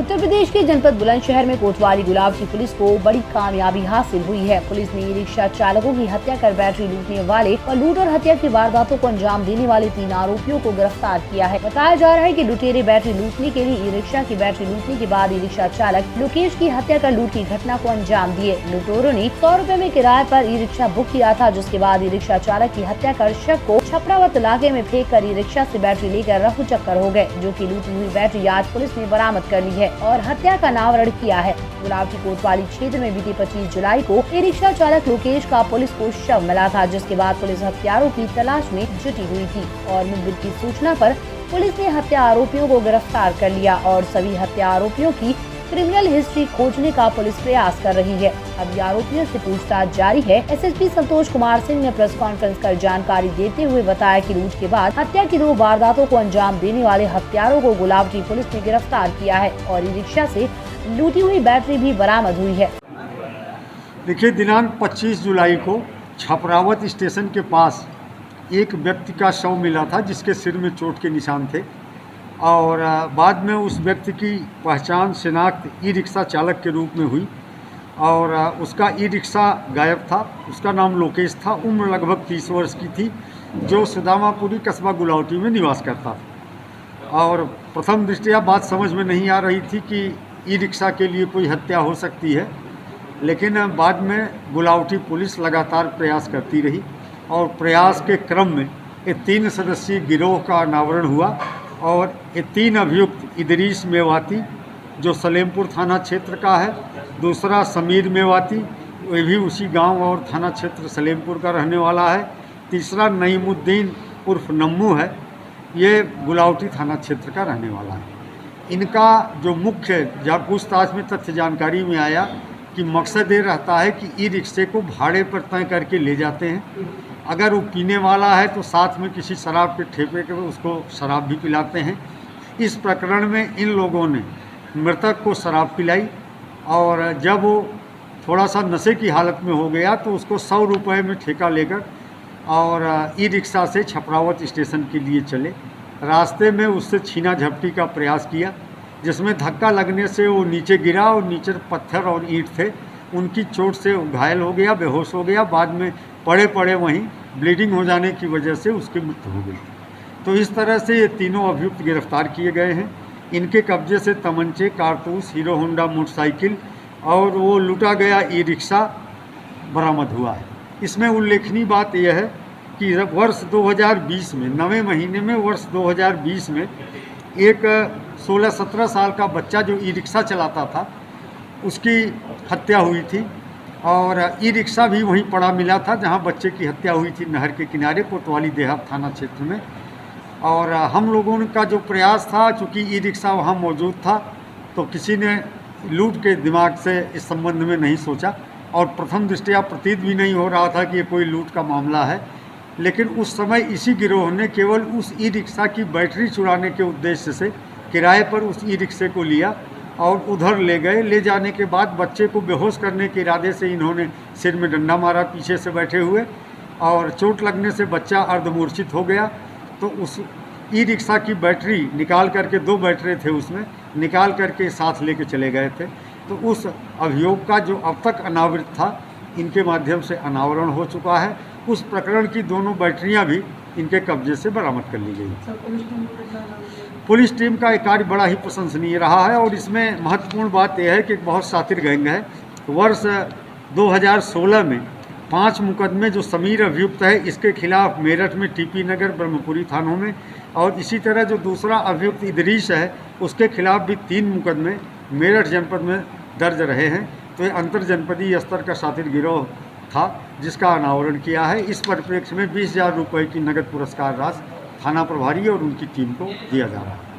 उत्तर प्रदेश के जनपद बुलंदशहर में कोतवाली गुलाब की पुलिस को बड़ी कामयाबी हासिल हुई है। पुलिस ने ई रिक्शा चालकों की हत्या कर बैटरी लूटने वाले और लूट और हत्या की वारदातों को अंजाम देने वाले 3 आरोपियों को गिरफ्तार किया है। बताया जा रहा है कि लुटेरे बैटरी लूटने के लिए ई रिक्शा की बैटरी लूटने के बाद ई रिक्शा चालक लोकेश की हत्या कर लूट की घटना को अंजाम दिए। लुटेरों ने 100 रुपए में किराए पर ई रिक्शा बुक किया था, जिसके बाद ई रिक्शा चालक की हत्या कर शव को छपरावत इलाके में फेंक कर ई रिक्शा से बैटरी लेकर रफू चक्कर हो गए, जो कि लूटी हुई बैटरी आज पुलिस ने बरामद कर ली है और हत्या का अनावरण किया है। गुलाब की कोतवाली क्षेत्र में बीती 25 जुलाई को ई रिक्शा चालक लोकेश का पुलिस को शव मिला था, जिसके बाद पुलिस हत्यारों की तलाश में जुटी हुई थी और मुखबिर की सूचना पर पुलिस ने हत्या आरोपियों को गिरफ्तार कर लिया और सभी हत्या आरोपियों की क्रिमिनल हिस्ट्री खोजने का पुलिस प्रयास कर रही है। अभी आरोपियों से पूछताछ जारी है। एसएसपी संतोष कुमार सिंह ने प्रेस कॉन्फ्रेंस कर जानकारी देते हुए बताया कि लूट के बाद हत्या की 2 वारदातों को अंजाम देने वाले हत्यारों को गुलाबटी पुलिस ने गिरफ्तार किया है और ई रिक्शा से लूटी हुई बैटरी भी बरामद हुई है। देखिए, दिनांक 25 जुलाई को छपरावत स्टेशन के पास एक व्यक्ति का शव मिला था, जिसके सिर में चोट के निशान थे और बाद में उस व्यक्ति की पहचान शिनाख्त ई रिक्शा चालक के रूप में हुई और उसका ई रिक्शा गायब था। उसका नाम लोकेश था, उम्र लगभग 30 वर्ष की थी, जो सुदामापुरी कस्बा गुलावटी में निवास करता था। और प्रथम दृष्टया बात समझ में नहीं आ रही थी कि ई रिक्शा के लिए कोई हत्या हो सकती है, लेकिन बाद में गुलावटी पुलिस लगातार प्रयास करती रही और प्रयास के क्रम में ये 3 सदस्यीय गिरोह का अनावरण हुआ और ये 3 अभियुक्त इदरीस मेवाती, जो सलेमपुर थाना क्षेत्र का है, दूसरा समीर मेवाती, वो भी उसी गांव और थाना क्षेत्र सलेमपुर का रहने वाला है, तीसरा नईमुद्दीन उर्फ नम्मू है, ये गुलावटी थाना क्षेत्र का रहने वाला है। इनका जो मुख्य पूछताछ में तथ्य जानकारी में आया कि मकसद ये रहता है कि ई रिक्शे को भाड़े पर तय करके ले जाते हैं। अगर वो पीने वाला है तो साथ में किसी शराब के ठेपे के उसको शराब भी पिलाते हैं। इस प्रकरण में इन लोगों ने मृतक को शराब पिलाई और जब वो थोड़ा सा नशे की हालत में हो गया तो उसको 100 रुपये में ठेका लेकर और ई रिक्शा से छपरावत स्टेशन के लिए चले। रास्ते में उससे छीना झपटी का प्रयास किया, जिसमें धक्का लगने से वो नीचे गिरा और नीचे पत्थर और ईंट थे, उनकी चोट से घायल हो गया, बेहोश हो गया। बाद में पड़े पड़े वहीं ब्लीडिंग हो जाने की वजह से उसकी मृत्यु हो गई। तो इस तरह से ये तीनों अभियुक्त गिरफ्तार किए गए हैं। इनके कब्जे से तमंचे, कारतूस, हीरो होंडा मोटरसाइकिल और वो लूटा गया ई रिक्शा बरामद हुआ है। इसमें उल्लेखनीय बात यह है कि वर्ष 2020 में 9वें महीने में वर्ष 2020 में एक 16-17 साल का बच्चा जो ई रिक्शा चलाता था, उसकी हत्या हुई थी और ई रिक्शा भी वहीं पड़ा मिला था जहां बच्चे की हत्या हुई थी, नहर के किनारे कोतवाली देहात थाना क्षेत्र में। और हम लोगों का जो प्रयास था, चूँकि ई रिक्शा वहाँ मौजूद था, तो किसी ने लूट के दिमाग से इस संबंध में नहीं सोचा और प्रथम दृष्टया प्रतीत भी नहीं हो रहा था कि ये कोई लूट का मामला है। लेकिन उस समय इसी गिरोह ने केवल उस ई रिक्शा की बैटरी चुराने के उद्देश्य से किराए पर उस ई रिक्शे को लिया और उधर ले गए। ले जाने के बाद बच्चे को बेहोश करने के इरादे से इन्होंने सिर में डंडा मारा पीछे से बैठे हुए और चोट लगने से बच्चा अर्धमूर्छित हो गया। तो उस ई रिक्शा की बैटरी निकाल करके, 2 बैटरी थे उसमें, निकाल करके साथ लेके चले गए थे। तो उस अभियोग का जो अब तक अनावृत था, इनके माध्यम से अनावरण हो चुका है। उस प्रकरण की दोनों बैटरियां भी इनके कब्जे से बरामद कर ली गई। पुलिस टीम का एक कार्य बड़ा ही प्रशंसनीय रहा है और इसमें महत्वपूर्ण बात यह है कि एक बहुत शातिर गैंग है। वर्ष 2016 में 5 मुकदमे जो समीर अभियुक्त है, इसके खिलाफ मेरठ में, टीपी नगर, ब्रह्मपुरी थानों में, और इसी तरह जो दूसरा अभियुक्त इदरीस है, उसके खिलाफ भी 3 मुकदमे मेरठ जनपद में दर्ज रहे हैं। तो ये अंतर जनपदीय स्तर का शातिर गिरोह था जिसका अनावरण किया है। इस परिप्रेक्ष्य में 20,000 रुपये की नगद पुरस्कार राशि थाना प्रभारी और उनकी टीम को दिया जा रहा है।